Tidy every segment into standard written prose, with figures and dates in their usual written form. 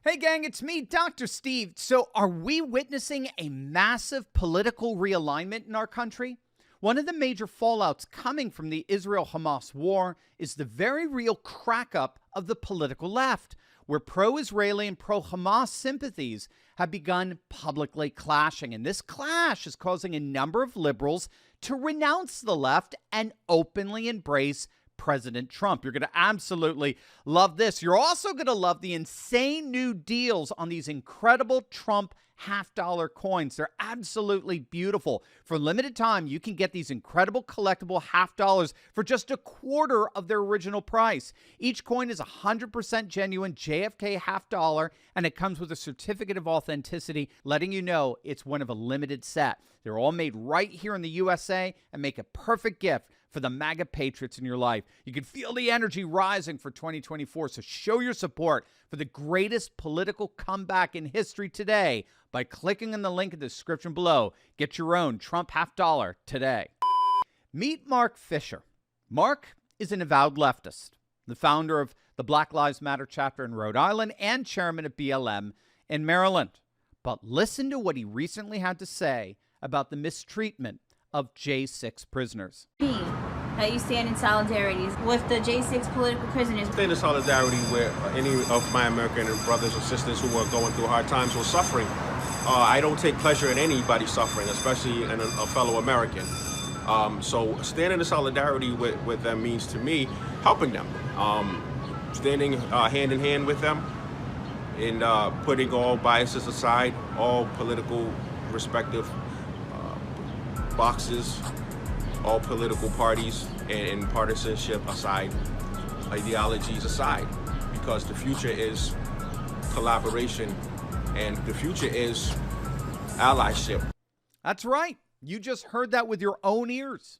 Hey gang, it's me, Dr. Steve. So are we witnessing a massive political realignment in our country? One of the major fallouts coming from the Israel-Hamas war is the very real crack-up of the political left, where pro-Israeli and pro-Hamas sympathies have begun publicly clashing. And this clash is causing a number of liberals to renounce the left and openly embrace President Trump. You're going to absolutely love this. You're also going to love the insane new deals on these incredible Trump half-dollar coins. They're absolutely beautiful. For a limited time, you can get these incredible collectible half-dollars for just a quarter of their original price. Each coin is 100% genuine JFK half-dollar, and it comes with a certificate of authenticity, letting you know it's one of a limited set. They're all made right here in the USA and make a perfect gift for the MAGA patriots in your life. You can feel the energy rising for 2024, so show your support for the greatest political comeback in history today by clicking on the link in the description below. Get your own Trump half-dollar today. Meet Mark Fisher. Mark is an avowed leftist, the founder of the Black Lives Matter chapter in Rhode Island and chairman of BLM in Maryland. But listen to what he recently had to say about the mistreatment of J6 prisoners. How you stand in solidarity with the J6 political prisoners? Stand in solidarity with any of my American brothers or sisters who are going through hard times or suffering. I don't take pleasure in anybody suffering, especially in a fellow American. So standing in solidarity with them means to me helping them, standing hand in hand with them, and putting all biases aside, all political respective boxes, all political parties and partisanship aside, ideologies aside, because the future is collaboration and the future is allyship. That's right. You just heard that with your own ears.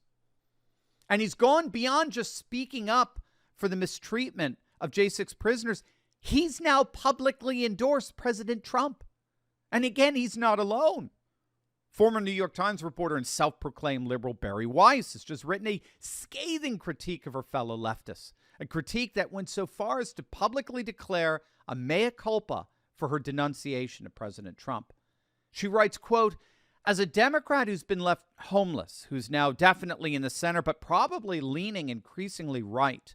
And he's gone beyond just speaking up for the mistreatment of J6 prisoners. He's now publicly endorsed President Trump. And again, he's not alone. Former New York Times reporter and self-proclaimed liberal Bari Weiss has just written a scathing critique of her fellow leftists, a critique that went so far as to publicly declare a mea culpa for her denunciation of President Trump. She writes, quote, "As a Democrat who's been left homeless, who's now definitely in the center, but probably leaning increasingly right,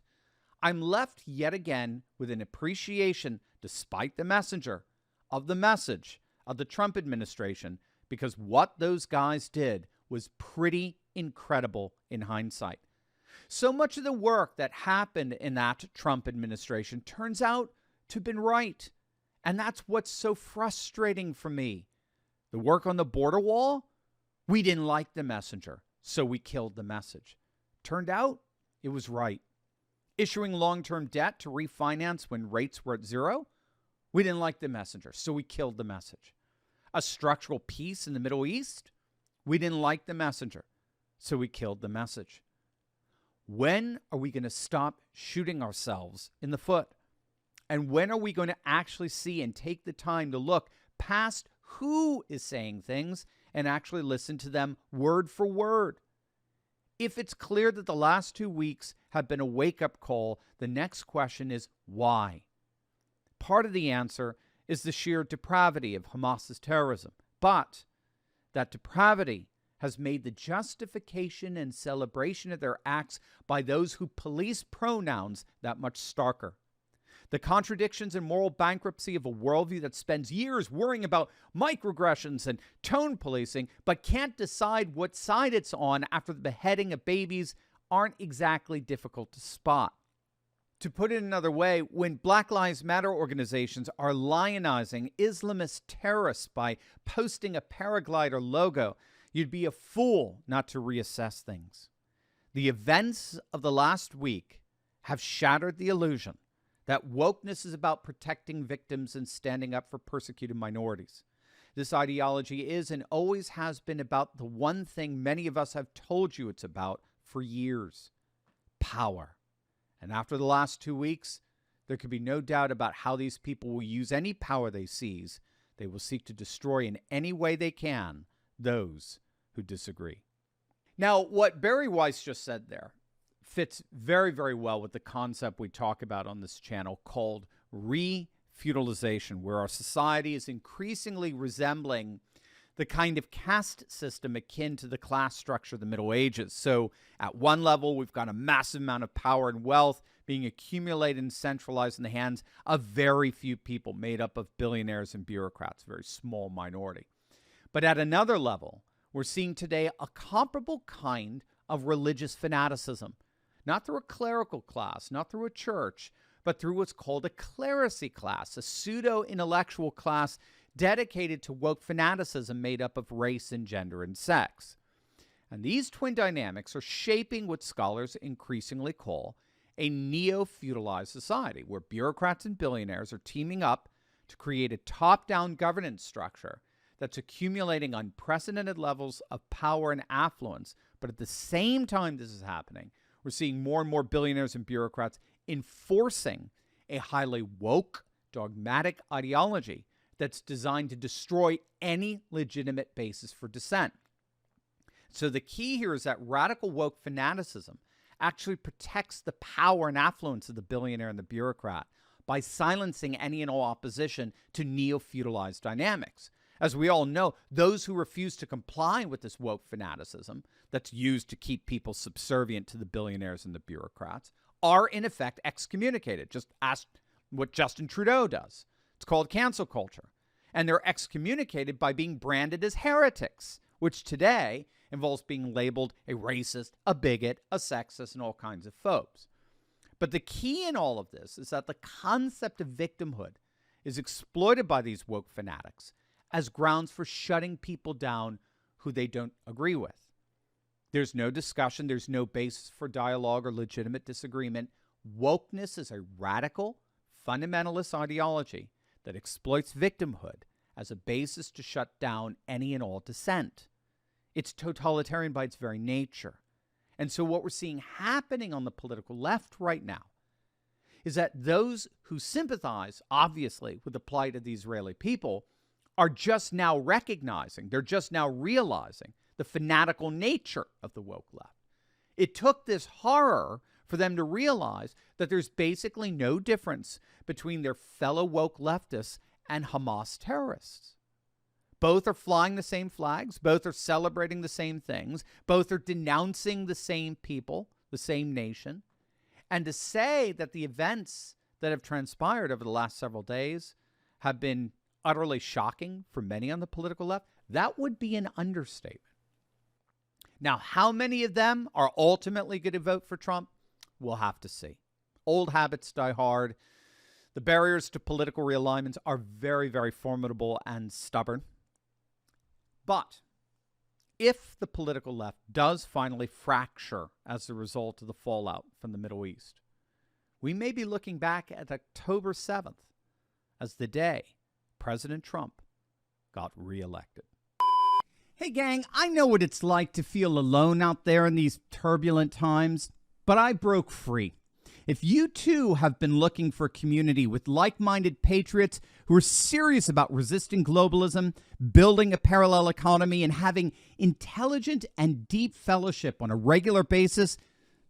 I'm left yet again with an appreciation, despite the messenger, of the message of the Trump administration, because what those guys did was pretty incredible in hindsight. So much of the work that happened in that Trump administration turns out to have been right. And that's what's so frustrating for me. The work on the border wall, we didn't like the messenger, so we killed the message. Turned out it was right. Issuing long-term debt to refinance when rates were at zero, we didn't like the messenger, so we killed the message. A structural peace in the Middle East, we didn't like the messenger, so we killed the message. When are we going to stop shooting ourselves in the foot? And when are we going to actually see and take the time to look past who is saying things and actually listen to them word for word? If it's clear that the last 2 weeks have been a wake-up call, the next question is why? Part of the answer is the sheer depravity of Hamas's terrorism. But that depravity has made the justification and celebration of their acts by those who police pronouns that much starker. The contradictions and moral bankruptcy of a worldview that spends years worrying about microaggressions and tone policing, but can't decide what side it's on after the beheading of babies, aren't exactly difficult to spot. To put it another way, when Black Lives Matter organizations are lionizing Islamist terrorists by posting a paraglider logo, you'd be a fool not to reassess things. The events of the last week have shattered the illusion that wokeness is about protecting victims and standing up for persecuted minorities. This ideology is and always has been about the one thing many of us have told you it's about for years: power. And after the last 2 weeks, there can be no doubt about how these people will use any power they seize. They will seek to destroy in any way they can those who disagree. Now, what Bari Weiss just said there fits very, very well with the concept we talk about on this channel called feudalization, where our society is increasingly resembling the kind of caste system akin to the class structure of the Middle Ages. So at one level, we've got a massive amount of power and wealth being accumulated and centralized in the hands of very few people, made up of billionaires and bureaucrats, a very small minority. But at another level, we're seeing today a comparable kind of religious fanaticism, not through a clerical class, not through a church, but through what's called a clerisy class, a pseudo-intellectual class dedicated to woke fanaticism made up of race and gender and sex. And these twin dynamics are shaping what scholars increasingly call a neo-feudalized society, where bureaucrats and billionaires are teaming up to create a top-down governance structure that's accumulating unprecedented levels of power and affluence. But at the same time this is happening, we're seeing more and more billionaires and bureaucrats enforcing a highly woke, dogmatic ideology that's designed to destroy any legitimate basis for dissent. So the key here is that radical woke fanaticism actually protects the power and affluence of the billionaire and the bureaucrat by silencing any and all opposition to neo-feudalized dynamics. As we all know, those who refuse to comply with this woke fanaticism that's used to keep people subservient to the billionaires and the bureaucrats are in effect excommunicated. Just ask what Justin Trudeau does. It's called cancel culture. And they're excommunicated by being branded as heretics, which today involves being labeled a racist, a bigot, a sexist, and all kinds of phobes. But the key in all of this is that the concept of victimhood is exploited by these woke fanatics as grounds for shutting people down who they don't agree with. There's no discussion, there's no basis for dialogue or legitimate disagreement. Wokeness is a radical, fundamentalist ideology that exploits victimhood as a basis to shut down any and all dissent. It's totalitarian by its very nature. And so what we're seeing happening on the political left right now is that those who sympathize, obviously, with the plight of the Israeli people are just now recognizing, they're just now realizing the fanatical nature of the woke left. It took this horror for them to realize that there's basically no difference between their fellow woke leftists and Hamas terrorists. Both are flying the same flags. Both are celebrating the same things. Both are denouncing the same people, the same nation. And to say that the events that have transpired over the last several days have been utterly shocking for many on the political left, that would be an understatement. Now, how many of them are ultimately going to vote for Trump? We'll have to see. Old habits die hard. The barriers to political realignments are very, very formidable and stubborn. But if the political left does finally fracture as a result of the fallout from the Middle East, we may be looking back at October 7th as the day President Trump got reelected. Hey, gang, I know what it's like to feel alone out there in these turbulent times, but I broke free. If you too have been looking for a community with like-minded patriots who are serious about resisting globalism, building a parallel economy, and having intelligent and deep fellowship on a regular basis,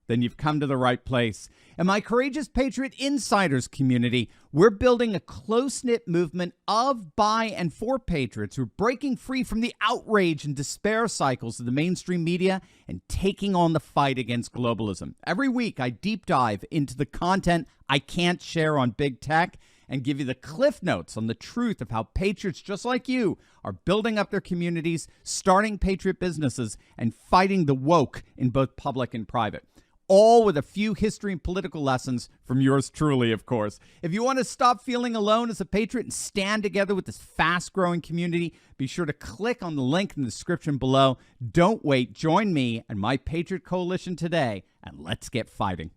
then you've come to the right place. In my Courageous Patriot Insiders community, we're building a close-knit movement of, by, and for patriots who are breaking free from the outrage and despair cycles of the mainstream media and taking on the fight against globalism. Every week, I deep dive into the content I can't share on big tech and give you the cliff notes on the truth of how patriots just like you are building up their communities, starting patriot businesses, and fighting the woke in both public and private. All with a few history and political lessons from yours truly, of course. If you want to stop feeling alone as a patriot and stand together with this fast-growing community, be sure to click on the link in the description below. Don't wait. Join me and my Patriot Coalition today, and let's get fighting.